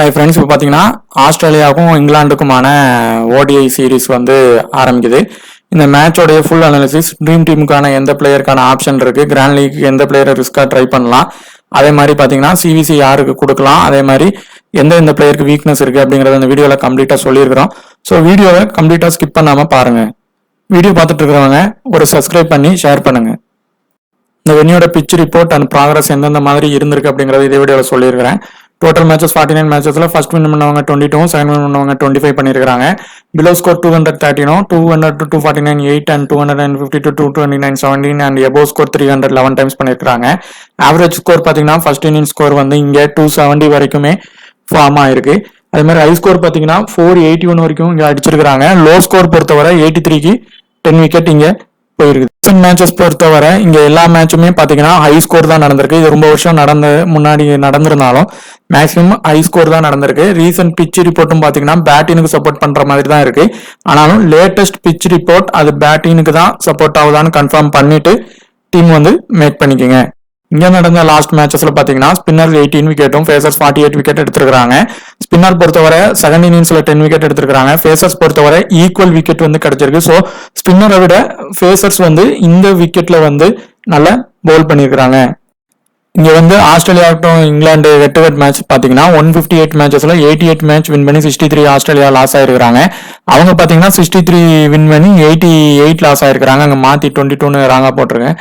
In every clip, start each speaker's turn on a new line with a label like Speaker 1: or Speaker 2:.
Speaker 1: Hi friends, இப்போ பார்த்தீங்கன்னா ஆஸ்திரேலியாவுக்கும் இங்கிலாந்துக்குமான ODI series வந்து ஆரம்பிக்குது. இந்த மேட்சோடைய ஃபுல் அனாலிசிஸ், ட்ரீம் டீமுக்கான எந்த பிளேயருக்கான ஆப்ஷன் இருக்குது, கிராண்ட் லீக் எந்த பிளேயரை ரிஸ்க்காக ட்ரை பண்ணலாம், அதே மாதிரி பார்த்தீங்கன்னா சிவிசி யாருக்கு கொடுக்கலாம், அதே மாதிரி எந்த பிளேயருக்கு வீக்னஸ் இருக்குது அப்படிங்கிறத இந்த வீடியோவில் கம்ப்ளீட்டாக சொல்லியிருக்கிறோம். ஸோ வீடியோவை கம்ப்ளீட்டாக ஸ்கிப் பண்ணாமல் பாருங்கள். வீடியோ பார்த்துட்டு இருக்கிறவங்க ஒரு சப்ஸ்கிரைப் பண்ணி ஷேர் பண்ணுங்கள். இந்த வென்னியோட பிச் ரிப்போர்ட் அண்ட் ப்ராக்ரஸ் எந்தெந்த மாதிரி இருந்திருக்கு அப்படிங்கிறத இதே வீடியோவில் சொல்லியிருக்கிறேன். டோட்டல் மேட்சஸ் 49 மேட்சஸ்ல ஃபர்ஸ்ட் வின் பண்ணவங்க 22, செகண்ட் வின் பண்ணவங்க 25 பண்ணியிருக்காங்க. Below score 213, 200 to 249 8 and 250 to 229 17 and above score 311 times பண்ணியிருக்காங்க. ஆவரேஜ் ஸ்கோர் பார்த்தீங்கன்னா ஃபர்ஸ்ட் இன்னிங் ஸ்கோர் வந்து இங்கே 270 வரைக்குமே ஃபார்ம் ஆயிருக்கு. அதே மாதிரி ஹை ஸ்கோர் பார்த்தீங்கன்னா 481 வரைக்கும் இங்கே அடிச்சிருக்காங்க. லோ ஸ்கோர் பொறுத்தவரை 83க்கு 10 விக்கெட் இங்கே போயிருக்கு. மேட்சஸ் பொறுத்தவரை இங்க எல்லா மேட்சுமே பாத்தீங்கன்னா ஹை ஸ்கோர் தான் நடந்திருக்கு. இது ரொம்ப வருஷம் முன்னாடி நடந்திருந்தாலும் மேக்ஸிமம் ஹை ஸ்கோர் தான் நடந்திருக்கு. ரீசன்ட் பிச் ரிப்போர்ட்டும் பாத்தீங்கன்னா பேட்டினுக்கு சப்போர்ட் பண்ற மாதிரி தான் இருக்கு. ஆனாலும் லேட்டஸ்ட் பிச் ரிப்போர்ட் அது பேட்டினுக்கு தான் சப்போர்ட் ஆகுதான்னு கன்ஃபார்ம் பண்ணிட்டு டீம் வந்து மேக் பண்ணிக்கோங்க. இங்க நடந்த லாஸ்ட் மேட்சஸ்ல பாத்தீங்கன்னா ஸ்பின்னர் 18 விக்கெட்டும் ஃபேசர்ஸ் 48 விக்கெட் எடுத்திருக்காங்க. ஸ்பின்னர் பொறுத்தவரை செகண்ட் இன்னிங்ஸ்ல 10 விக்கெட் எடுத்திருக்காங்க. ஃபேசர்ஸ் பொறுத்தவரை ஈக்குவல் விக்கெட் வந்து கிடைச்சிருக்கு. ஸோ ஸ்பின்னரை விட ஃபேசர்ஸ் வந்து இந்த விக்கெட்ல வந்து நல்லா பவுல் பண்ணியிருக்காங்க. இங்க வந்து ஆஸ்திரேலியாவுக்கும் England head to head match பாத்தீங்கன்னா 158 மேட்சஸ்ல 88 மேட்ச் வின் பண்ணி 63 ஆஸ்திரேலியா லாஸ் ஆயிருக்காங்க. அவங்க பாத்தீங்கன்னா 63 வின் பண்ணி 88 லாஸ் ஆயிருக்காங்க. அங்க மாத்தி 22 ராங்கா போட்டிருக்கேன்.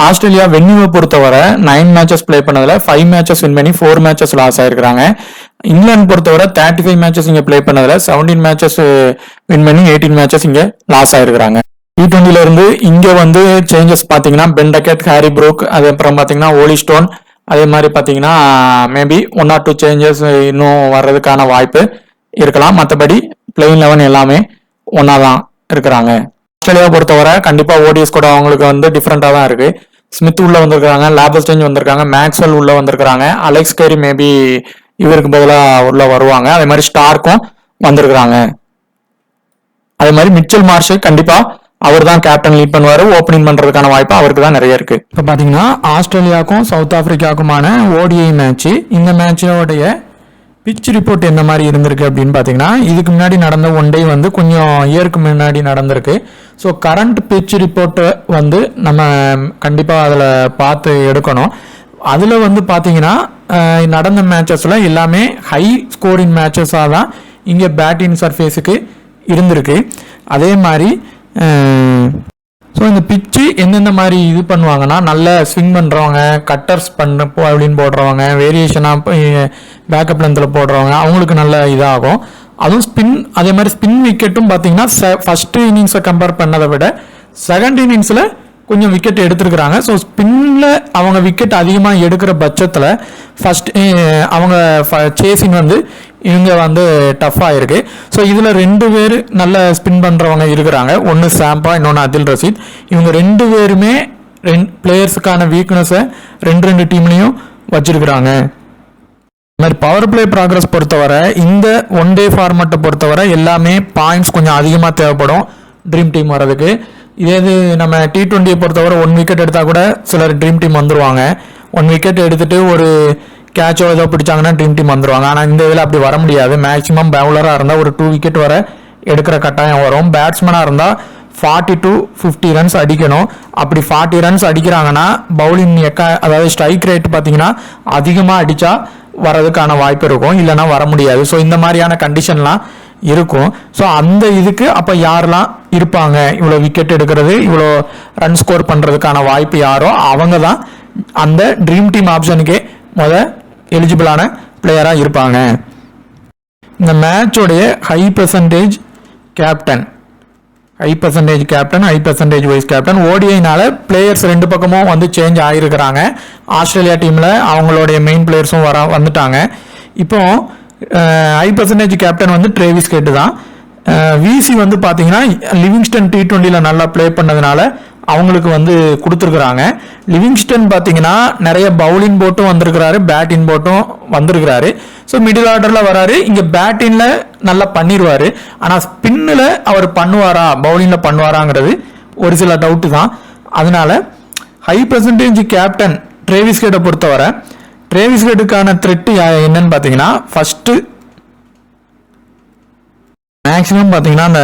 Speaker 1: ஆஸ்திரேலியா வென்யூவை பொறுத்தவரை 9 மேட்சஸ் பிளே பண்ணதுல 5 மேட்சஸ் வின் பண்ணி 4 மேட்சஸ் லாஸ் ஆயிருக்காங்க. இங்கிலாந்து பொறுத்தவரை 35 மேட்சஸ் இங்க பிளே பண்ணதுல 17 மேட்சஸ் வின் பண்ணி 18 மேட்சஸ் இங்க லாஸ் ஆயிருக்காங்க. T20ல இருந்து இங்க வந்து சேஞ்சஸ் பாத்தீங்கன்னா பென் டக்கெட், ஹாரி ப்ரூக், அதுக்கப்புறம் பாத்தீங்கன்னா ஓலி ஸ்டோன், அதே மாதிரி பாத்தீங்கன்னா மேபி 1 or 2 சேஞ்சஸ் இன்னும் வர்றதுக்கான வாய்ப்பு இருக்கலாம். மற்றபடி பிளேயிங் 11 எல்லாமே ஒன்னாதான் இருக்கிறாங்க. ஆஸ்திரேலியா பொறுத்தவரை கண்டிப்பா ஓடிஎஸ் கூட அவங்களுக்கு வந்து டிஃப்ரெண்டா தான் இருக்கு. ஸ்மித் உள்ள வந்திருக்காங்க, லாபஸ்டேஞ்ச் வந்திருக்காங்க, மேக்ஸ்வெல் உள்ள வந்திருக்காங்க, அலெக்ஸ் கேரி மேபி இவருக்கு பதிலாக உள்ள வருவாங்க. அதே மாதிரி ஸ்டார்க்கும் வந்திருக்காங்க. அதே மாதிரி மிச்சல் மார்ஷ் கண்டிப்பா அவர் தான் கேப்டன் லீட் பண்ணுவாரு. ஓப்பனிங் பண்றதுக்கான வாய்ப்பு அவருக்கு தான் நிறைய இருக்கு. இப்போ பாத்தீங்கன்னா ஆஸ்திரேலியாவுக்கும் சவுத் ஆப்பிரிக்காவுக்குமான ஓடிஐ மேட்ச். இந்த மேட்சோடைய பிச் ரிப்போர்ட் என்ன மாதிரி இருந்திருக்கு அப்படின்னு பார்த்தீங்கன்னா, இதுக்கு முன்னாடி நடந்த ஒன் டே வந்து கொஞ்சம் இயருக்கு முன்னாடி நடந்திருக்கு. ஸோ கரண்ட் பிச் ரிப்போர்ட்டை வந்து நம்ம கண்டிப்பாக அதில் பார்த்து எடுக்கணும். அதில் வந்து பார்த்தீங்கன்னா நடந்த மேட்சஸில் எல்லாமே ஹை ஸ்கோரிங் மேட்சஸாக தான் இங்கே பேட்டிங் சர்ஃபேஸுக்கு இருந்திருக்கு. அதே மாதிரி ஸோ இந்த பிச்சு எந்தெந்த மாதிரி இது பண்ணுவாங்கன்னா, நல்ல ஸ்விங் பண்ணுறவங்க, கட்டர்ஸ் அப்படின்னு போடுறவங்க, வேரியேஷனாக பேக்கப் லென்த்தில் போடுறவங்க அவங்களுக்கு நல்ல இதாகும். அதுவும் ஸ்பின், அதே மாதிரி ஸ்பின் விக்கெட்டும் பார்த்தீங்கன்னா ஃபர்ஸ்ட் இன்னிங்ஸை கம்பேர் பண்ணதை விட செகண்ட் இன்னிங்ஸில் கொஞ்சம் விக்கெட் எடுத்துருக்குறாங்க. ஸோ ஸ்பின்னில் அவங்க விக்கெட் அதிகமாக எடுக்கிற பட்சத்தில் ஃபர்ஸ்ட் அவங்க சேசிங் வந்து இவங்க வந்து டஃப்பாக இருக்குது. ஸோ இதில் 2 பேர் நல்ல ஸ்பின் பண்ணுறவங்க இருக்கிறாங்க. ஒன்று சாம்பா, இன்னொன்று அதில் ரஷீத். இவங்க 2 பேருமே பிளேயர்ஸுக்கான வீக்னஸை 2 டீம்லையும் வச்சிருக்கிறாங்க. இந்த மாதிரி பவர் பிளே ப்ராக்ரஸ் பொறுத்தவரை இந்த ஒன் டே ஃபார்மேட்டை பொறுத்தவரை எல்லாமே பாயிண்ட்ஸ் கொஞ்சம் அதிகமாக தேவைப்படும் ட்ரீம் டீம் வர்றதுக்கு. இதே நம்ம T20 பொறுத்தவரை 1 விக்கெட் எடுத்தால் கூட சிலர் ட்ரீம் டீம் வந்துடுவாங்க. 1 விக்கெட் எடுத்துட்டு ஒரு கேட்சோ ஏதோ பிடிச்சாங்கன்னா ட்ரீம் டீம் வந்துடுவாங்க. ஆனால் இந்த இதில் அப்படி வர முடியாது. மேக்ஸிமம் பவுலராக இருந்தால் ஒரு 2 விக்கெட் வர எடுக்கிற கட்டாயம் வரும். பேட்ஸ்மேனாக இருந்தால் 40 to 50 ரன்ஸ் அடிக்கணும். அப்படி 40 ரன்ஸ் அடிக்கிறாங்கன்னா பவுலிங் அதாவது ஸ்ட்ரைக் ரேட் பார்த்தீங்கன்னா அதிகமாக அடித்தா வரதுக்கான வாய்ப்பு இருக்கும், இல்லைன்னா வர முடியாது. ஸோ இந்த மாதிரியான கண்டிஷன்லாம் இருக்கும். ஸோ அந்த இதுக்கு அப்போ யாரெல்லாம் இருப்பாங்க, இவ்வளோ விக்கெட் எடுக்கிறது, இவ்வளோ ரன் ஸ்கோர் பண்ணுறதுக்கான வாய்ப்பு யாரோ அவங்க தான் அந்த ட்ரீம் டீம் ஆப்ஷனுக்கே எலிஜிபிளான பிளேயராக இருப்பாங்க. இந்த மேட்சோடைய high percentage captain, high percentage vice captain. ஓடிஐனால பிளேயர்ஸ் 2 பக்கமும் வந்து சேஞ்ச் ஆகிருக்கிறாங்க. ஆஸ்திரேலியா டீமில் அவங்களுடைய மெயின் பிளேயர்ஸும் வந்துட்டாங்க. இப்போ ஹை பர்சன்டேஜ் கேப்டன் வந்து ட்ரேவிஸ் ஹெட் தான். விசி வந்து பார்த்தீங்கன்னா லிவிங்ஸ்டன் T20ல நல்லா பிளே பண்ணதுனால அவங்களுக்கு வந்து கொடுத்துருக்குறாங்க. லிவிங்ஸ்டன் பார்த்தீங்கன்னா நிறைய பவுலிங் போட்டும் வந்திருக்கிறாரு, பேட்டிங் போட்டும் வந்திருக்கிறாரு. ஸோ மிடில் ஆர்டரில் வராரு. இங்கே பேட்டிங்கில் நல்லா பண்ணிடுவார். ஆனால் ஸ்பின்னில் அவர் பண்ணுவாரா, பவுலிங்கில் பண்ணுவாராங்கிறது ஒரு சில டவுட்டு தான். அதனால ஹை பர்சன்டேஜ் கேப்டன் ட்ரேவிஸ் ஹெட்டை பொறுத்தவரை ட்ரேவிஸ் ஹெட்டுக்கான த்ரெட் என்னன்னு பார்த்தீங்கன்னா ஃபர்ஸ்ட் மேக்ஸிமம் பார்த்தீங்கன்னா அந்த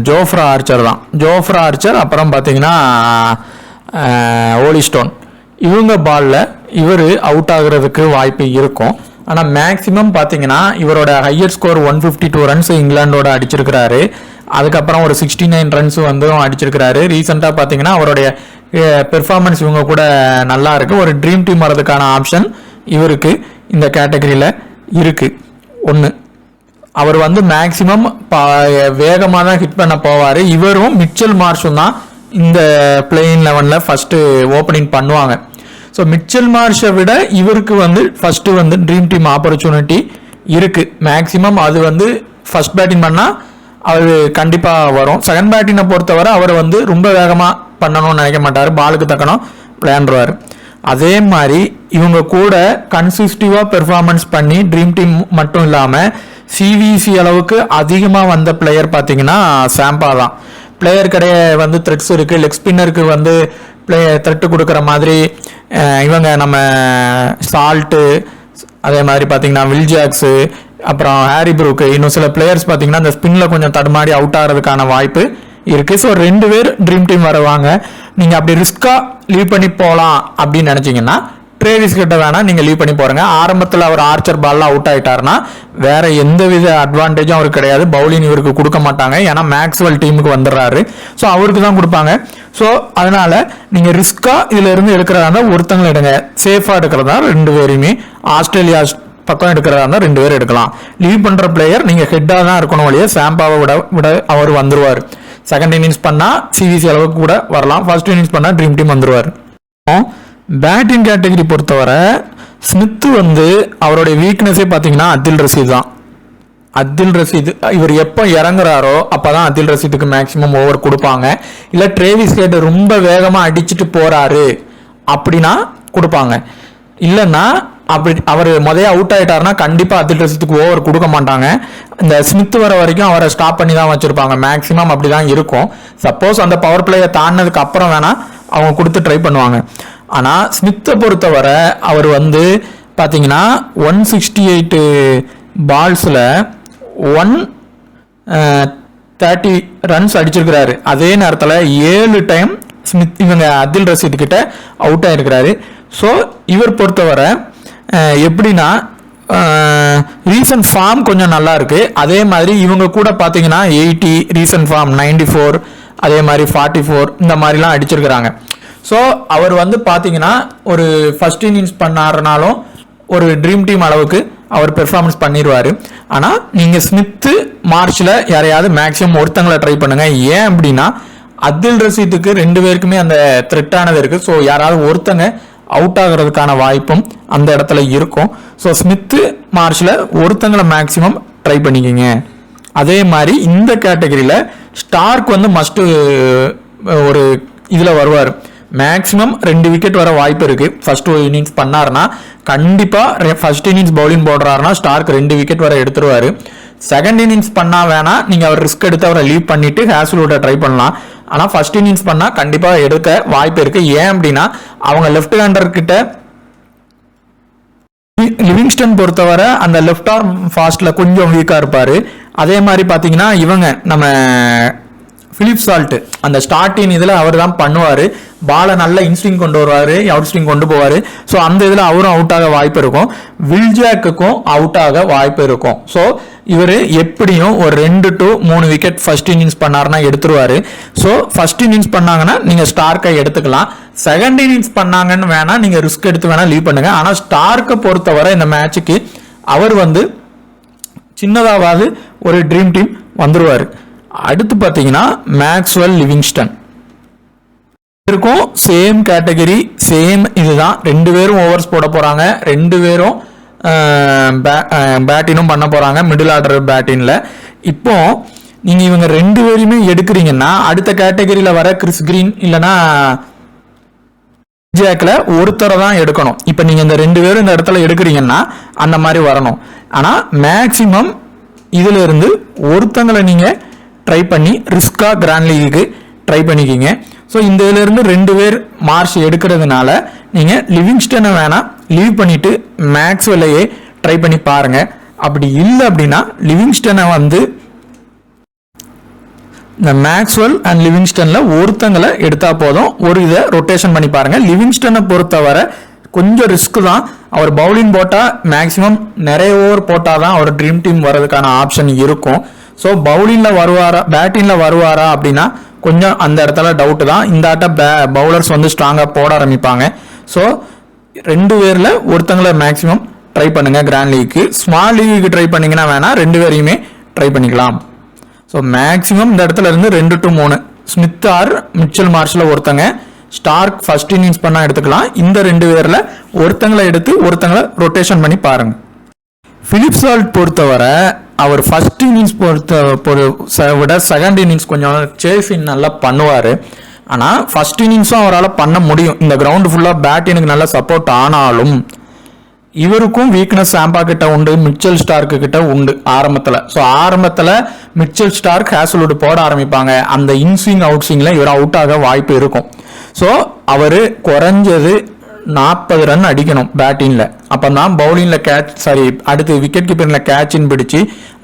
Speaker 1: ஜோஃப்ரா ஆர்ச்சர் தான். ஜோஃப்ரா ஆர்ச்சர் அப்புறம் பார்த்தீங்கன்னா ஓலி ஸ்டோன், இவங்க பாலில் இவர் அவுட் ஆகுறதுக்கு வாய்ப்பு இருக்கும். ஆனால் மேக்ஸிமம் பார்த்தீங்கன்னா இவரோட ஹையர் ஸ்கோர் 152 ரன்ஸ் இங்கிலாண்டோட அடிச்சிருக்கிறாரு. அதுக்கப்புறம் ஒரு 69 ரன்ஸ் வந்து அடிச்சிருக்கிறாரு. ரீசெண்டாக பார்த்தீங்கன்னா அவருடைய பெர்ஃபார்மன்ஸ் இவங்க கூட நல்லா இருக்கு. ஒரு ட்ரீம் டீம் வரதுக்கான ஆப்ஷன் இவருக்கு இந்த கேட்டகரியில் இருக்கு. ஒன்று, அவர் வந்து மேக்சிமம் வேகமாக தான் ஹிட் பண்ண போவார். இவரும் மிச்சல் மார்ஷும் தான் இந்த பிளேயிங் 11 ஃபர்ஸ்ட் ஓப்பனிங் பண்ணுவாங்க. ஸோ மிச்சல் மார்ஷை விட இவருக்கு வந்து ஃபர்ஸ்ட் வந்து ட்ரீம் டீம் ஆப்பர்ச்சுனிட்டி இருக்கு. மேக்சிமம் அது வந்து ஃபர்ஸ்ட் பேட்டிங் பண்ணால் அவர் கண்டிப்பாக வரும். செகண்ட் பேட்டிங்கை பொறுத்தவரை அவர் வந்து ரொம்ப வேகமாக பண்ணணும்னு நினைக்க மாட்டார், பாலுக்கு தக்கணும் விளையாண்டுருவார். அதே மாதிரி இவங்க கூட கன்சிஸ்டிவாக பெர்ஃபார்மன்ஸ் பண்ணி ட்ரீம் டீம் மட்டும் இல்லாமல் சிவிசி அளவுக்கு அதிகமாக வந்த பிளேயர் பார்த்தீங்கன்னா சாம்பா தான். பிளேயர் கடைய வந்து த்ரெட்ஸ் இருக்குது. லெக் ஸ்பின்னருக்கு வந்து த்ரெட்டு கொடுக்குற மாதிரி இவங்க நம்ம சால்ட்டு, அதே மாதிரி பார்த்தீங்கன்னா வில்ஜாக்ஸு, அப்புறம் ஹாரி ப்ரூக்கு, இன்னும் சில பிளேயர்ஸ் பார்த்தீங்கன்னா அந்த ஸ்பின்னில் கொஞ்சம் தடுமாறி அவுட் ஆகிறதுக்கான வாய்ப்பு இருக்குது. ஸோ 2 பேர் ட்ரீம் டீம் வருவாங்க. நீங்கள் அப்படி ரிஸ்க்காக லீவ் பண்ணி போகலாம் அப்படின்னு நினச்சிங்கன்னா ட்ரேவிஸ் கிட்ட வேணால் நீங்கள் லீவ் பண்ணி போகிறங்க. ஆரம்பத்தில் அவர் ஆர்ச்சர் பாலில் அவுட் ஆகிட்டாருன்னா வேற எந்த வித அட்வான்டேஜும் அவருக்கு கிடையாது. பவுலிங் இவருக்கு கொடுக்க மாட்டாங்க, ஏன்னா மேக்ஸ்வெல் டீமுக்கு வந்துடுறாரு. ஸோ அவருக்கு தான் கொடுப்பாங்க. ஸோ அதனால் நீங்கள் ரிஸ்க்காக இதில் இருந்து எடுக்கிறதா இருந்தால் ஒருத்தங்களை எடுங்க. சேஃபாக எடுக்கிறதா 2 பேரையுமே ஆஸ்திரேலியா பக்கம் எடுக்கிறதா இருந்தால் 2 பேர் எடுக்கலாம். லீவ் பண்ணுற பிளேயர் நீங்கள் ஹெட்டாக தான் இருக்கணும் வழியே. சாம்பாவை விட அவர் வந்துருவார். செகண்ட் இன்னிங்ஸ் பண்ணால் சிவிசி அளவுக்கு கூட வரலாம். ஃபர்ஸ்ட் இன்னிங்ஸ் பண்ணால் ட்ரீம் டீம் வந்துருவார். பேட்டிங் கேட்டகரி பொறுத்தவரை ஸ்மித் வந்து அவருடைய வீக்னஸே பார்த்தீங்கன்னா அதில் ரஷீத் தான். அதில் ரஷீத் இவர் எப்போ இறங்குறாரோ அப்போதான் அதில் ரஷீதுக்கு மேக்சிமம் ஓவர் கொடுப்பாங்க. இல்லை ட்ரேவிஸ் ஹெட் ரொம்ப வேகமாக அடிச்சுட்டு போறாரு அப்படின்னா கொடுப்பாங்க. இல்லைன்னா அப்படி அவர் முதல்ல அவுட் ஆயிட்டாருன்னா கண்டிப்பாக அதில் ரஷீதுக்கு ஓவர் கொடுக்க மாட்டாங்க. இந்த ஸ்மித் வர வரைக்கும் அவரை ஸ்டாப் பண்ணி தான் வச்சிருப்பாங்க. மேக்சிமம் அப்படி தான் இருக்கும். சப்போஸ் அந்த பவர் பிளேயை தாண்டினதுக்கு அப்புறம் வேணா அவங்க கொடுத்து ட்ரை பண்ணுவாங்க. ஆனால் ஸ்மித்தை பொறுத்தவரை அவர் வந்து பார்த்தீங்கன்னா 168 பால்ஸில் 130 ரன்ஸ் அடிச்சிருக்கிறாரு. அதே நேரத்தில் 7 டைம் ஸ்மித் இவங்க அதில் ரஷீத் கிட்ட அவுட் ஆயிருக்கிறாரு. ஸோ இவர் பொறுத்தவரை எப்படின்னா ரீசன்ட் ஃபார்ம் கொஞ்சம் நல்லா இருக்கு. அதே மாதிரி இவங்க கூட பார்த்தீங்கன்னா 80 ரீசன்ட் ஃபார்ம் 94, அதே மாதிரி 44 இந்த மாதிரிலாம் அடிச்சிருக்கிறாங்க. ஸோ அவர் வந்து பார்த்தீங்கன்னா ஒரு ஃபர்ஸ்ட் இன்னிங்ஸ் பண்ணாருனாலும் ஒரு ட்ரீம் டீம் அளவுக்கு அவர் பெர்ஃபார்மன்ஸ் பண்ணிடுவார். ஆனால் நீங்கள் ஸ்மித்து மார்ச்சில் யாரையாவது மேக்ஸிமம் ஒருத்தங்களை ட்ரை பண்ணுங்க. ஏன் அப்படின்னா அதில் ரஷீதுக்கு 2 பேருக்குமே அந்த த்ரெட்டானது இருக்குது. ஸோ யாராவது ஒருத்தங்க அவுட் ஆகிறதுக்கான வாய்ப்பும் அந்த இடத்துல இருக்கும். ஸோ ஸ்மித்து மார்ச்சில் ஒருத்தங்களை மேக்ஸிமம் ட்ரை பண்ணிக்கோங்க. அதே மாதிரி இந்த கேட்டகரியில் ஸ்டார்க் வந்து மஸ்ட்டு ஒரு இதில் வருவார். மேக்ஸிமம் 2 விக்கெட் வர வாய்ப்பு இருக்கு. ஃபர்ஸ்ட் இன்னிங்ஸ் பண்ணாருன்னா கண்டிப்பாக ஃபர்ஸ்ட் இன்னிங்ஸ் பவுலிங் போடுறாருன்னா ஸ்டார்க் 2 விக்கெட் வர எடுத்துருவாரு. செகண்ட் இன்னிங்ஸ் பண்ணா வேணா நீங்க அவர் ரிஸ்க் எடுத்து அவரை லீவ் பண்ணிட்டு ஹேஸ்வுட்டை ட்ரை பண்ணலாம். ஆனால் ஃபர்ஸ்ட் இன்னிங்ஸ் பண்ணா கண்டிப்பாக எடுக்க வாய்ப்பு இருக்கு. ஏன் அப்படின்னா அவங்க லெஃப்ட் ஹேண்டர் கிட்ட லிவிங்ஸ்டன் பொறுத்தவரை அந்த லெஃப்ட் ஆர்ம் ஃபாஸ்ட்ல கொஞ்சம் வீக்கா இருப்பாரு. அதே மாதிரி பாத்தீங்கன்னா இவங்க நம்ம பிலிப் சால்ட் அந்த ஸ்டார்டிங் இதில் அவர் தான் பண்ணுவார். பாலை நல்ல இன்ஸ்விங் கொண்டு வருவார், அவுட் ஸ்விங் கொண்டு போவார். ஸோ அந்த இதில் அவரும் அவுட் ஆக வாய்ப்பு இருக்கும். வில்ஜாக்குக்கும் அவுட் ஆக வாய்ப்பு இருக்கும். ஸோ இவர் எப்படியும் ஒரு 2 to 3 விக்கெட் ஃபர்ஸ்ட் இன்னிங்ஸ் பண்ணாருன்னா எடுத்துருவாரு. ஸோ ஃபர்ஸ்ட் இன்னிங்ஸ் பண்ணாங்கன்னா நீங்கள் ஸ்டார்க்கை எடுத்துக்கலாம். செகண்ட் இன்னிங்ஸ் பண்ணாங்கன்னு வேணா நீங்கள் ரிஸ்க் எடுத்து வேணா லீவ் பண்ணுங்க. ஆனால் ஸ்டார்க்கை பொறுத்தவரை இந்த மேட்சுக்கு அவர் வந்து சின்னதாவது ஒரு ட்ரீம் டீம் வந்துருவார். அடுத்து பார்த்தீங்கன்னா மேக்ஸ்வெல் லிவிங்ஸ்டன் இருக்கும். சேம் கேட்டகரி, சேம் இதுதான். 2 பேரும் ஓவர்ஸ் போட போறாங்க. 2 பேரும் பேட்டினும் பண்ண போறாங்க, மிடில் ஆர்டர் பேட்டின்ல. இப்போ நீங்க இவங்க 2 பேருமே எடுக்கிறீங்கன்னா அடுத்த கேட்டகரியில வர கிறிஸ் கிரீன் இல்லைன்னா ஜாக்ல ஒருத்தரை தான் எடுக்கணும். இப்போ நீங்க இந்த 2 பேரும் இந்த இடத்துல எடுக்கிறீங்கன்னா அந்த மாதிரி வரணும். ஆனா மேக்சிமம் இதுல இருந்து ஒருத்தங்களை நீங்க ட்ரை பண்ணி ரிஸ்கா கிராண்ட் லீக்கு ட்ரை பண்ணிக்கிங்க. ஸோ இந்த இதிலிருந்து 2 பேர் மார்ஷ் எடுக்கிறதுனால நீங்கள் லிவிங்ஸ்டனை வேணால் லீவ் பண்ணிவிட்டு மேக்ஸ்வெல்லையே ட்ரை பண்ணி பாருங்கள். அப்படி இல்லை அப்படின்னா லிவிங்ஸ்டனை வந்து இந்த மேக்ஸ்வெல் அண்ட் லிவிங்ஸ்டனில் ஒருத்தங்களை எடுத்தால் போதும். ஒரு இதை ரொட்டேஷன் பண்ணி பாருங்கள். லிவிங்ஸ்டனை பொறுத்தவரை கொஞ்சம் ரிஸ்க் தான். அவர் பவுலிங் போட்டால் மேக்ஸிமம் நிறைய ஓவர் போட்டால் தான் அவர் ட்ரீம் டீம் வர்றதுக்கான ஆப்ஷன் இருக்கும். ஸோ பவுலிங்கில் வருவாரா பேட்டிங்கில் வருவாரா அப்படின்னா கொஞ்சம் அந்த இடத்துல டவுட்டு தான். இந்த ஆட்டம் பவுலர்ஸ் வந்து ஸ்ட்ராங்காக போட ஆரம்பிப்பாங்க. ஸோ 2 பேரில் ஒருத்தங்களை மேக்ஸிமம் ட்ரை பண்ணுங்கள். கிராண்ட் லீக்கு ஸ்மால் லீக்கு ட்ரை பண்ணிங்கன்னா வேணால் 2 பேரையுமே ட்ரை பண்ணிக்கலாம். ஸோ மேக்ஸிமம் இந்த இடத்துல இருந்து 2 to 3 Smith R Mitchell marshal ஒருத்தங்க ஸ்டார்க் ஃபர்ஸ்ட் இன்னிங்ஸ் பண்ணால் எடுத்துக்கலாம். இந்த 2 பேரில் ஒருத்தங்களை எடுத்து ஒருத்தங்களை ரொட்டேஷன் பண்ணி பாருங்கள். பிலிப் சால்ட் பொறுத்தவரை அவர் ஃபர்ஸ்ட் இன்னிங்ஸ் விட செகண்ட் இன்னிங்ஸ் கொஞ்சம் சேசிங் நல்லா பண்ணுவார். ஆனால் ஃபர்ஸ்ட் இன்னிங்ஸும் அவரால் பண்ண முடியும். இந்த கிரவுண்டு ஃபுல்லாக பேட்டினுக்கு நல்லா சப்போர்ட் ஆனாலும் இவருக்கும் வீக்னஸ் சாம்பா கிட்ட உண்டு, மிச்சல் ஸ்டார்க்கு கிட்ட உண்டு ஆரம்பத்தில். ஸோ ஆரம்பத்தில் மிச்சல் ஸ்டார்க் ஹேசல்வுட் போட ஆரம்பிப்பாங்க. அந்த இன்ஸ்விங் அவுட் ஸ்விங்கில் இவர் அவுட் ஆக வாய்ப்பு இருக்கும். ஸோ அவர் குறைஞ்சது 40 ரன் அடிக்கணும் பேட்டிங்கில். அப்போ தான் பவுலிங்கில் அடுத்து விக்கெட் கீப்பரில் கேட்சின்னு பிடிச்சி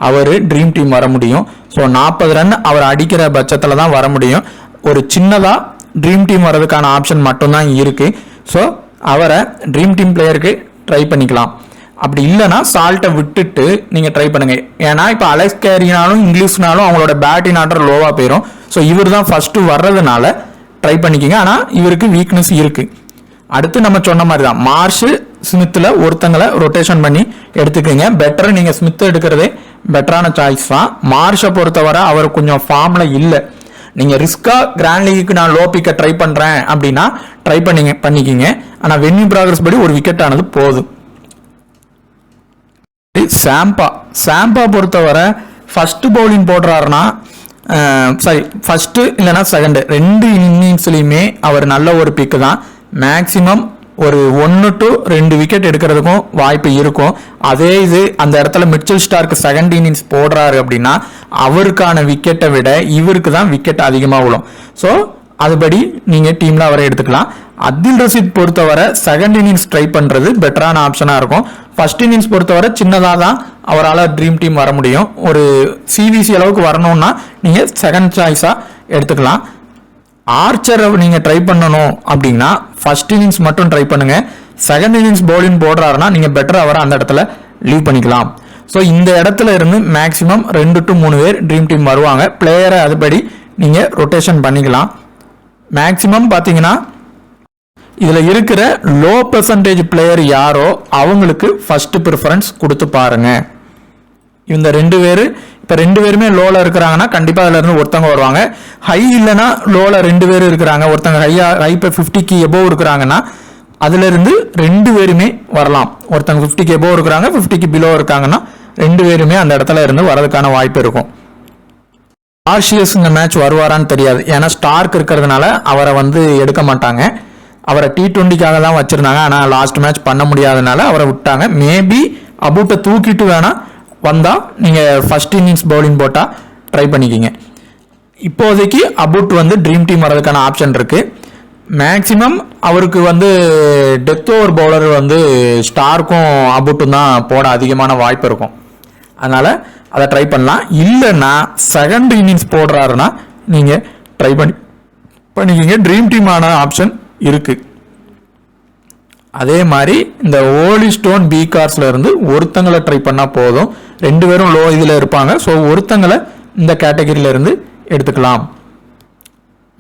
Speaker 1: அவர் ட்ரீம் டீம் வர முடியும். ஸோ 40 ரன் அவர் அடிக்கிற பட்சத்தில் தான் வர முடியும். ஒரு சின்னதாக ட்ரீம் டீம் வர்றதுக்கான ஆப்ஷன் மட்டும்தான் இருக்குது. ஸோ அவரை ட்ரீம் டீம் பிளேயருக்கு ட்ரை பண்ணிக்கலாம். அப்படி இல்லைனா சால்ட்டை விட்டுட்டு நீங்கள் ட்ரை பண்ணுங்கள். ஏன்னா இப்போ அலெக்ஸ் கேரினாலும் இங்கிலீஷ்னாலும் அவங்களோட பேட்டிங் ஆர்டர் லோவாக போயிடும். ஸோ இவர் தான் ஃபஸ்ட்டு வர்றதுனால ட்ரை பண்ணிக்கோங்க. ஆனால் இவருக்கு வீக்னஸ் இருக்குது. அடுத்து நம்ம சொன்ன மாதிரி தான் மார்ஷு ஸ்மித்தில் ஒருத்தங்களை ரொட்டேஷன் பண்ணி எடுத்துக்கோங்க. பெட்டர் நீங்கள் ஸ்மித் எடுக்கிறதே பெட்டரான சாய்ஸ் தான். மார்ஷை பொறுத்தவரை அவர் கொஞ்சம் ஃபார்மில் இல்லை. நீங்கள் ரிஸ்காக கிராண்ட் லீக்கு நான் லோ பிக்கை ட்ரை பண்ணுறேன் அப்படின்னா ட்ரை பண்ணிக்கிங்க. ஆனால் வென்யூ ப்ராக்ரஸ் படி ஒரு விக்கெட் ஆனது போதும். சாம்பா பொறுத்தவரை ஃபர்ஸ்ட் பவுலிங் போடுறாருன்னா ஃபர்ஸ்ட் இல்லைன்னா செகண்ட் 2 இன்னிங்ஸ்லையுமே அவர் நல்ல ஒரு பிக்கு தான். மேக்சிமம் ஒரு 1 to 2 விக்கெட் எடுக்கிறதுக்கும் வாய்ப்பு இருக்கும். அதே இது அந்த இடத்துல மிச்சல் ஸ்டார்க்கு செகண்ட் இன்னிங்ஸ் போடுறாரு அப்படின்னா அவருக்கான விக்கெட்டை விட இவருக்கு தான் விக்கெட் அதிகமாக விழும். ஸோ அதுபடி நீங்கள் டீமில் அவரை எடுத்துக்கலாம். அப்துல் ரஷீத் பொறுத்தவரை செகண்ட் இன்னிங்ஸ் ட்ரை பண்ணுறது பெட்டரான ஆப்ஷனாக இருக்கும். ஃபர்ஸ்ட் இன்னிங்ஸ் பொறுத்தவரை சின்னதாக தான் அவரால் ட்ரீம் டீம் வர முடியும். ஒரு சிவிசி அளவுக்கு வரணும்னா நீங்கள் செகண்ட் சாய்ஸாக எடுத்துக்கலாம். ஆர்ச்சரை நீங்கள் ட்ரை பண்ணணும் அப்படின்னா ஃபர்ஸ்ட் இன்னிங்ஸ் மட்டும் ட்ரை பண்ணுங்கள். செகண்ட் இன்னிங்ஸ் பவுலிங் போடுறாருன்னா நீங்கள் பெட்டர் அவரை அந்த இடத்துல லீவ் பண்ணிக்கலாம். ஸோ இந்த இடத்துல இருந்து மேக்ஸிமம் 2 to 3 பேர் ட்ரீம் டீம் வருவாங்க. பிளேயரை அதுபடி நீங்கள் ரொட்டேஷன் பண்ணிக்கலாம். மேக்ஸிமம் பார்த்தீங்கன்னா இதில் இருக்கிற லோ பெர்சன்டேஜ் பிளேயர் யாரோ அவங்களுக்கு ஃபர்ஸ்ட் ப்ரிஃபரன்ஸ் கொடுத்து பாருங்க. இந்த 2 பேர் இப்போ 2 பேருமே லோவில் இருக்கிறாங்கன்னா கண்டிப்பாக அதில் இருந்து ஒருத்தவங்க வருவாங்க. ஹை இல்லைன்னா லோவில் 2 பேர் இருக்கிறாங்க, ஒருத்தங்க ஹை இப்போ 50க்கு எபோவ் இருக்கிறாங்கன்னா அதிலிருந்து 2 பேருமே வரலாம். ஒருத்தங்க 50க்கு எபோவ் இருக்கிறாங்க, 50க்கு பிலோ இருக்காங்கன்னா 2 பேருமே அந்த இடத்துல இருந்து வரதுக்கான வாய்ப்பு இருக்கும். ஆர்ஷியஸ் இந்த மேட்ச் வருவாரான்னு தெரியாது. ஏன்னா ஸ்டார்க் இருக்கிறதுனால அவரை வந்து எடுக்க மாட்டாங்க. அவரை T20க்காக தான் வச்சுருந்தாங்க. ஆனால் லாஸ்ட் மேட்ச் பண்ண முடியாதனால அவரை விட்டாங்க. மேபி அபூட்டை தூக்கிட்டு வேணா வந்தால் நீங்கள் ஃபர்ஸ்ட் இன்னிங்ஸ் பவுலிங் போட்டால் ட்ரை பண்ணிக்கிங்க. இப்போதைக்கு அபூட் வந்து ட்ரீம் டீம் வரதுக்கான ஆப்ஷன் இருக்குது. மேக்ஸிமம் அவருக்கு வந்து டெத் ஓவர் பவுலர் வந்து ஸ்டார்க்கும் அபூட்டும் தான் போட அதிகமான வாய்ப்பு இருக்கும். அதனால் அதை ட்ரை பண்ணலாம். இல்லைன்னா செகண்ட் இன்னிங்ஸ் போடுறாருன்னா நீங்கள் ட்ரை பண்ணிக்கிங்க. ட்ரீம் டீமான ஆப்ஷன் இருக்குது. அதே மாதிரி இந்த ஓலி ஸ்டோன் பி கார்ஸ்ல இருந்து ஒருத்தங்களை ட்ரை பண்ணால் போதும். 2 பேரும் லோ இதில் இருப்பாங்க. ஸோ ஒருத்தங்களை இந்த கேட்டகரியில இருந்து எடுத்துக்கலாம்.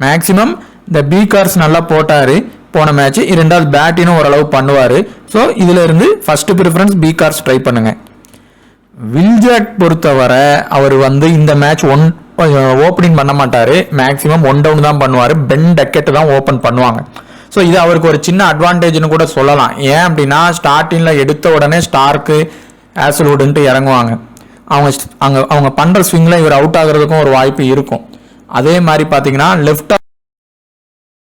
Speaker 1: மேக்சிமம் இந்த பி கார்ஸ் நல்லா போட்டார் போன மேட்ச். 2வது பேட்டினும் ஓரளவு பண்ணுவார். ஸோ இதில் இருந்து ஃபர்ஸ்ட் ப்ரிஃபரன்ஸ் பி கார்ஸ் ட்ரை பண்ணுங்க. வில்ஜாக் பொறுத்தவரை அவர் வந்து இந்த மேட்ச் ஓப்பனிங் பண்ண மாட்டார். மேக்சிமம் 1 டவுன் தான் பண்ணுவார். பென் டக்கெட் தான் ஓப்பன் பண்ணுவாங்க. ஸோ இது அவருக்கு ஒரு சின்ன அட்வான்டேஜ்னு கூட சொல்லலாம். ஏன் அப்படின்னா ஸ்டார்டிங்கில் எடுத்த உடனே ஸ்டார்க்கு ஹேசல்வுட்ன்ட்டு இறங்குவாங்க. அவங்க பண்ணுற ஸ்விங்கில் இவர் அவுட் ஆகிறதுக்கும் ஒரு வாய்ப்பு இருக்கும். அதே மாதிரி பார்த்தீங்கன்னா லெஃப்ட்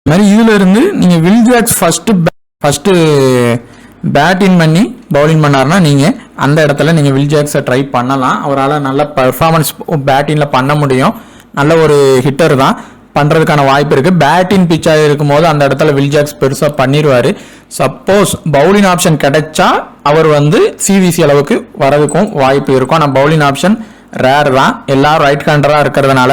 Speaker 1: மாதிரி இதில் இருந்து நீங்கள் வில்ஜாக்ஸ் ஃபஸ்ட்டு பேட்டிங் பண்ணி பவுலிங் பண்ணாருன்னா நீங்கள் அந்த இடத்துல நீங்கள் வில்ஜாக்ஸை ட்ரை பண்ணலாம். அவரால் நல்ல பர்ஃபார்மன்ஸ் பேட்டிங்கில் பண்ண முடியும். நல்ல ஒரு ஹிட்டர் தான். பண்ணுறதுக்கான வாய்ப்பு இருக்குது. பேட்டிங் பிச்சாக இருக்கும்போது அந்த இடத்துல வில் ஜாக்ஸ் பெருசாக பண்ணிடுவார். சப்போஸ் பவுலிங் ஆப்ஷன் கிடைச்சா அவர் வந்து சிவிசி அளவுக்கு வரதுக்கும் வாய்ப்பு இருக்கும். ஆனால் பவுலிங் ஆப்ஷன் ரேர் தான். எல்லாரும் ரைட் ஹேண்டராக இருக்கிறதுனால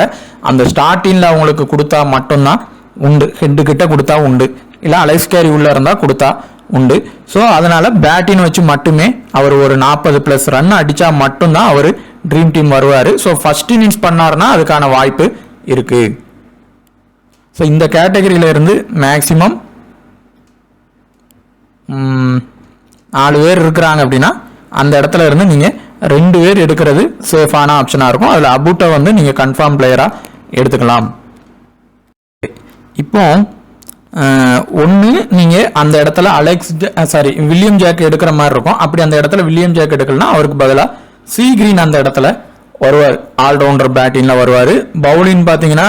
Speaker 1: அந்த ஸ்டார்டிங்கில் அவங்களுக்கு கொடுத்தா மட்டும்தான் உண்டு, ஹெட்டு கிட்ட கொடுத்தா உண்டு, இல்லை அலைஸ் கேரி உள்ளே இருந்தால் கொடுத்தா உண்டு. ஸோ அதனால் பேட்டிங் வச்சு மட்டுமே அவர் ஒரு 40+ ரன் அடித்தா மட்டும்தான் அவர் ட்ரீம் டீம் வருவார். ஸோ ஃபர்ஸ்ட் இன்னிங்ஸ் பண்ணார்னா அதுக்கான வாய்ப்பு இருக்குது. ஸோ இந்த கேட்டகரியில இருந்து மேக்சிமம் 4 பேர் இருக்கிறாங்க அப்படின்னா அந்த இடத்துல இருந்து நீங்கள் 2 பேர் எடுக்கிறது சேஃபான ஆப்ஷனாக இருக்கும். அதில் அபூட்டை வந்து நீங்கள் கன்ஃபார்ம் பிளேயராக எடுத்துக்கலாம். இப்போ ஒன்று நீங்கள் அந்த இடத்துல வில்லியம் ஜாக் எடுக்கிற மாதிரி இருக்கும். அப்படி அந்த இடத்துல வில்லியம் ஜாக் எடுக்கலன்னா அவருக்கு பதிலாக சி கிரீன் அந்த இடத்துல வருவார். ஆல்ரவுண்டர் பேட்டிங்கில் வருவார். பவுலிங் பார்த்தீங்கன்னா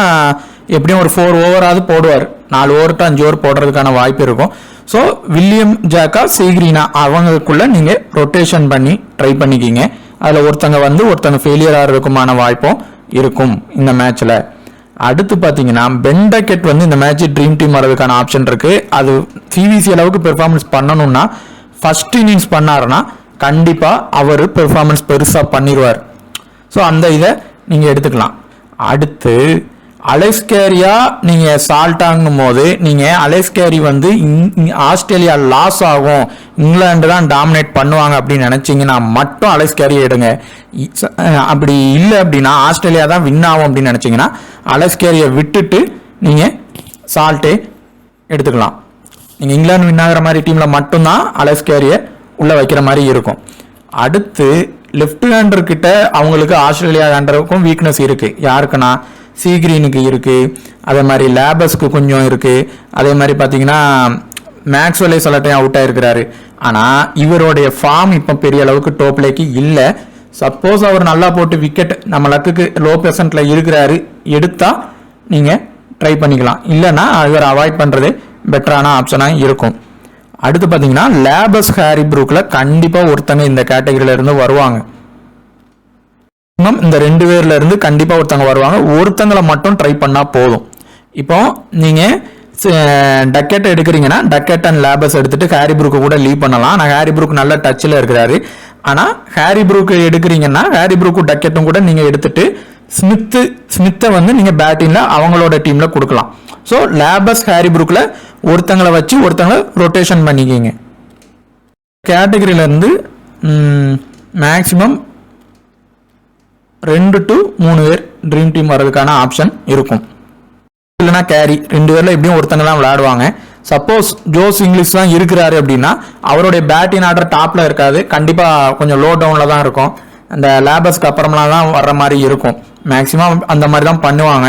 Speaker 1: எப்படியும் ஒரு 4 ஓவராவது போடுவார். 4 ஓவர் டு 5 ஓவர் போடுறதுக்கான வாய்ப்பு இருக்கும். ஸோ வில்லியம் ஜாக்கா சி கிரீனா அவங்களுக்குள்ள நீங்கள் ரொட்டேஷன் பண்ணி ட்ரை பண்ணிக்கிங்க. அதில் ஒருத்தங்க வந்து ஒருத்தங்க ஃபெயிலியர் ஆகிறதுக்குமான வாய்ப்பும் இருக்கும் இந்த மேட்ச்சில். அடுத்து பார்த்தீங்கன்னா பென் டக்கெட் வந்து இந்த மேட்ச் ட்ரீம் டீம் வரதுக்கான ஆப்ஷன் இருக்குது. அது சிவிசி அளவுக்கு பெர்ஃபார்மன்ஸ் பண்ணணும்னா ஃபர்ஸ்ட் இன்னிங்ஸ் பண்ணாருன்னா கண்டிப்பாக அவர் பெர்ஃபார்மன்ஸ் பெருசாக பண்ணிடுவார். ஸோ அந்த இதை நீங்கள் எடுத்துக்கலாம். அடுத்து அலைஸ் கேரியா நீங்கள் சால்ட்டாங்கும் போது நீங்கள் அலைஸ் கேரி வந்து ஆஸ்திரேலியா லாஸ் ஆகும், இங்கிலாந்து தான் டாமினேட் பண்ணுவாங்க அப்படின்னு நினச்சிங்கன்னா மட்டும் அலைஸ் கேரியை எடுங்க. அப்படி இல்லை அப்படின்னா ஆஸ்திரேலியா தான் வின் ஆகும் அப்படின்னு நினச்சிங்கன்னா அலைஸ் கேரியை விட்டுட்டு நீங்கள் சால்ட்டே எடுத்துக்கலாம். நீங்கள் இங்கிலாந்து வின் ஆகிற மாதிரி டீமில் மட்டும்தான் அலைஸ் கேரியை உள்ளே வைக்கிற மாதிரி இருக்கும். அடுத்து லெஃப்ட் ஹேண்டர் கிட்ட அவங்களுக்கு ஆஸ்திரேலியா ஹேண்டருக்கும் வீக்னஸ் இருக்குது. யாருக்குன்னா சி கிரீனுக்கு இருக்குது, அதே மாதிரி லேபஸ்க்கு கொஞ்சம் இருக்குது. அதே மாதிரி பார்த்தீங்கன்னா மேக்ஸ்வெல்லே சில டைம் அவுட் ஆகிருக்கிறாரு. ஆனால் இவருடைய ஃபார்ம் இப்போ பெரிய அளவுக்கு டோப்லேக்கு இல்லை. சப்போஸ் அவர் நல்லா போட்டு விக்கெட் நம்ம லக்குக்கு லோ பெர்சன்ட்டில் இருக்கிறாரு எடுத்தால் நீங்கள் ட்ரை பண்ணிக்கலாம். இல்லைன்னா இவர் அவாய்ட் பண்ணுறது பெட்டரான ஆப்ஷனாக இருக்கும். அடுத்து பார்த்தீங்கன்னா லேபஸ் ஹாரி ப்ரூக்கில் கண்டிப்பாக ஒருத்தங்க இந்த கேட்டகரியில இருந்து வருவாங்க. இந்த 2 பேர்ல இருந்து கண்டிப்பாக ஒருத்தங்க வருவாங்க. ஒருத்தங்களை மட்டும் ட்ரை பண்ணால் போதும். இப்போ நீங்கள் டக்கெட் எடுக்கிறீங்கன்னா டக்கெட் அண்ட் லேபஸ் எடுத்துட்டு ஹாரி ப்ரூக்கு கூட லீவ் பண்ணலாம். ஆனால் ஹாரி ப்ரூக் நல்ல டச்சில் இருக்கிறாரு. ஆனால் ஹாரி ப்ரூக்கு எடுக்கிறீங்கன்னா ஹாரி ப்ரூக்கு டக்கெட்டும் கூட நீங்கள் எடுத்துட்டு ஸ்மித்தை வந்து நீங்கள் பேட்டிங்கில் அவங்களோட டீமில் கொடுக்கலாம். ஸோ லேபஸ் ஹாரி ப்ரூக்கில் ஒருத்தங்களை வச்சு ஒருத்தங்களை ரொட்டேஷன் பண்ணிக்கிங்க. கேட்டகரியிலேருந்து மேக்சிமம் 2 to 3 பேர் ட்ரீம் டீம் வர்றதுக்கான ஆப்ஷன் இருக்கும். இல்லைனா கேரி 2 பேரில் எப்படியும் ஒருத்தங்க தான் விளையாடுவாங்க. சப்போஸ் ஜோஸ் இங்கிலீஷ் தான் இருக்கிறாரு அப்படின்னா அவருடைய பேட்டிங் ஆர்டர் டாப்பில் இருக்காது, கண்டிப்பாக கொஞ்சம் லோ டவுனில் தான் இருக்கும். அந்த லேபஸ்க்கு அப்புறமெல்லாம் தான் வர்ற மாதிரி இருக்கும். மேக்ஸிமம் அந்த மாதிரி தான் பண்ணுவாங்க.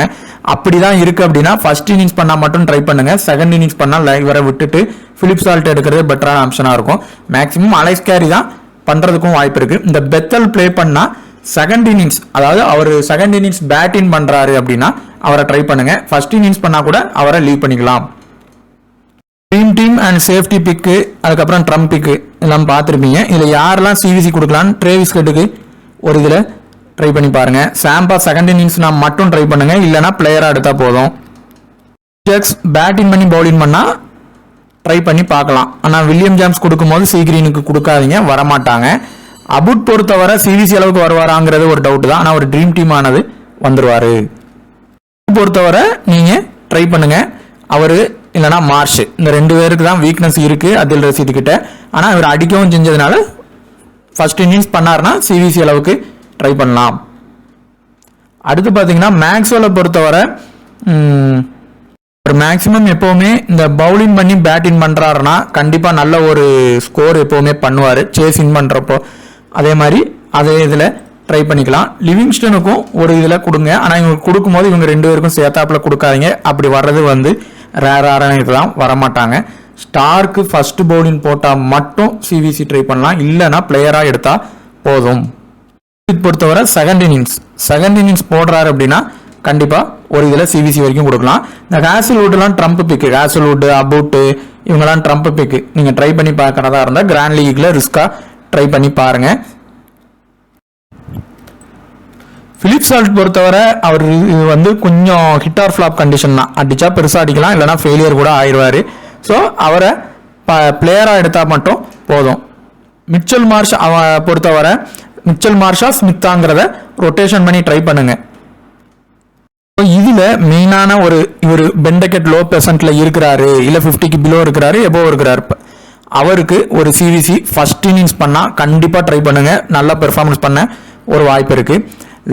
Speaker 1: அப்படி தான் இருக்குது அப்படின்னா ஃபர்ஸ்ட் இன்னிங்ஸ் பண்ணால் மட்டும் ட்ரை பண்ணுங்கள். செகண்ட் இன்னிங்ஸ் பண்ணால் இவரை விட்டுட்டு பிலிப் சால்ட் எடுக்கிறது பெட்டரான ஆப்ஷனாக இருக்கும். மேக்ஸிமம் அலைஸ் கேரி தான் பண்ணுறதுக்கும் வாய்ப்பு இருக்குது. இந்த பெத்தல் ப்ளே பண்ணால் செகண்ட் இன்னிங்ஸ், அதாவது அவர் செகண்ட் இன்னிங்ஸ் பேட்டிங் பண்ணுறாரு அப்படின்னா அவரை ட்ரை பண்ணுங்கள். ஃபர்ஸ்ட் இன்னிங்ஸ் பண்ணால் கூட அவரை லீவ் பண்ணிக்கலாம். ட்ரீம் டீம் அண்ட் சேஃப்டி பிக்கு, அதுக்கப்புறம் ட்ரம்ப் பிக்கு எல்லாம் பார்த்துருப்பீங்க. இதில் யாரெல்லாம் சிவிசி கொடுக்கலான்னு ட்ரேவிஸ் ஹெட்டுக்கு ஒரு இதில் ட்ரை பண்ணி பாருங்கள். சாம்பா செகண்ட் இன்னிங்ஸ் நான் மட்டும் ட்ரை பண்ணுங்கள், இல்லைனா பிளேயராக எடுத்தால் போதும். ஜெக்ஸ் பேட்டிங் பண்ணி பவுலிங் பண்ணால் ட்ரை பண்ணி பார்க்கலாம். ஆனால் வில்லியம் ஜேம்ஸ் கொடுக்கும்போது சி கிரீனுக்கு கொடுக்காதீங்க, வரமாட்டாங்க. அபுட் பொறுத்தவரை சிவிசி அளவுக்கு வருவாராங்கிறது ஒரு டவுட் தான். ஆனால் ஒரு ட்ரீம் டீம் ஆனது வந்துருவார். பொறுத்தவரை நீங்கள் ட்ரை பண்ணுங்க அவர், இல்லைனா மார்ஷ். இந்த 2 பேருக்கு தான் வீக்னஸ் இருக்குது அதில் ரசீது கிட்ட. ஆனால் இவர் அடிக்கவும் செஞ்சதுனால ஃபர்ஸ்ட் இன்னிங்ஸ் பண்ணார்னா சிவிசி அளவுக்கு ட்ரை பண்ணலாம். அடுத்து பார்த்தீங்கன்னா மேக்ஸ்வெல்லை பொறுத்தவரை ஒரு மேக்ஸிமம் எப்போவுமே இந்த பவுலிங் பண்ணி பேட்டிங் பண்ணுறாருன்னா கண்டிப்பாக நல்ல ஒரு ஸ்கோர் எப்போவுமே பண்ணுவார் சேசிங் பண்ணுறப்போ. அதே மாதிரி அதே இதில் ட்ரை பண்ணிக்கலாம். லிவிங்ஸ்டனுக்கும் ஒரு இதில் கொடுங்க. ஆனால் இவங்க கொடுக்கும்போது இவங்க 2 பேருக்கும் சேர்த்தாப்பில் கொடுக்காதீங்க. அப்படி வர்றது வந்து ரேரான இதுதான், வரமாட்டாங்க. ஸ்டார்க்கு ஃபர்ஸ்ட் பவுலிங் போட்டால் மட்டும் சிவிசி ட்ரை பண்ணலாம், இல்லைனா பிளேயராக எடுத்தால் போதும். பொறுத்தவரை செகண்ட் இன்னிங்ஸ் போடுறாரு அப்படின்னா கண்டிப்பாக ஒரு இதில் சிவிசி வரைக்கும் கொடுக்கலாம். இந்த ஹேசல்வுட்லாம் ட்ரம்ப் பிக்கு, ஹேசல்வுட் அபூட்டு இவங்கெல்லாம் ட்ரம்ப் பிக்கு. நீங்கள் ட்ரை பண்ணி பார்க்குறதா இருந்தால் கிராண்ட் லீக்ல ரிஸ்காக ட்ரை பண்ணி பாருங்கள்.
Speaker 2: பிலிப் சால்ட் பொறுத்தவரை அவர் இது வந்து கொஞ்சம் ஹிட் ஆர் ஃப்ளாப் கண்டிஷன் தான். அடிச்சா பெருசாக அடிக்கலாம், இல்லைனா ஃபெயிலியர் கூட ஆயிடுவார். ஸோ அவரை பிளேயராக எடுத்தால் மட்டும் போதும். மிச்சல் மார்ஷ் பொறுத்தவரை மிச்சல் மார்ஷா ஸ்மித்தாங்கிறத ரொட்டேஷன் பண்ணி ட்ரை பண்ணுங்க. இதில் மெயினான இவர் பெண்டகெட் லோ பெர்சன்ட்ல இருக்கிறாரு, இல்லை 50க்கு பிலோ இருக்கிறாரு, எபோவ் இருக்கிறாரு, அவருக்கு ஒரு சிவிசி ஃபர்ஸ்ட் இன்னிங்ஸ் பண்ணால் கண்டிப்பாக ட்ரை பண்ணுங்க. நல்லா பெர்ஃபார்மன்ஸ் பண்ண ஒரு வாய்ப்பு இருக்கு.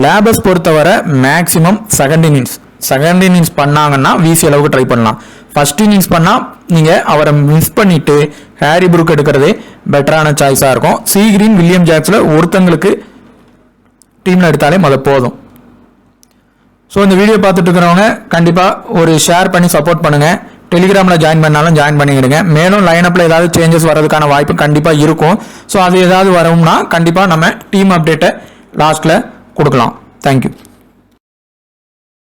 Speaker 2: லேபர்ஸ் பொறுத்தவரை மேக்ஸிமம் செகண்ட் இன்னிங்ஸ் பண்ணாங்கன்னா விசி அளவுக்கு ட்ரை பண்ணலாம். ஃபர்ஸ்ட் இன்னிங்ஸ் பண்ணால் நீங்கள் அவரை மிஸ் பண்ணிட்டு ஹாரி புரூக் எடுக்கிறதே பெட்டரான சாய்ஸாக இருக்கும். சி கிரீன், வில்லியம் ஜாக்ஸில் ஒருத்தங்களுக்கு டீமில் எடுத்தாலே போதும். ஸோ இந்த வீடியோ பார்த்துட்டு இருக்கிறவங்க கண்டிப்பாக ஒரு ஷேர் பண்ணி சப்போர்ட் பண்ணுங்கள். டெலிகிராமில் ஜாயின் பண்ணாலும் ஜாயின் பண்ணிக்கிடுங்க. மேலும் லைனப்பில் ஏதாவது சேஞ்சஸ் வரதுக்கான வாய்ப்பு கண்டிப்பாக இருக்கும். ஸோ அது ஏதாவது வரும்னா கண்டிப்பாக நம்ம டீம் அப்டேட்டை லாஸ்ட்டில் கொடுக்கலாம். தேங்க்யூ.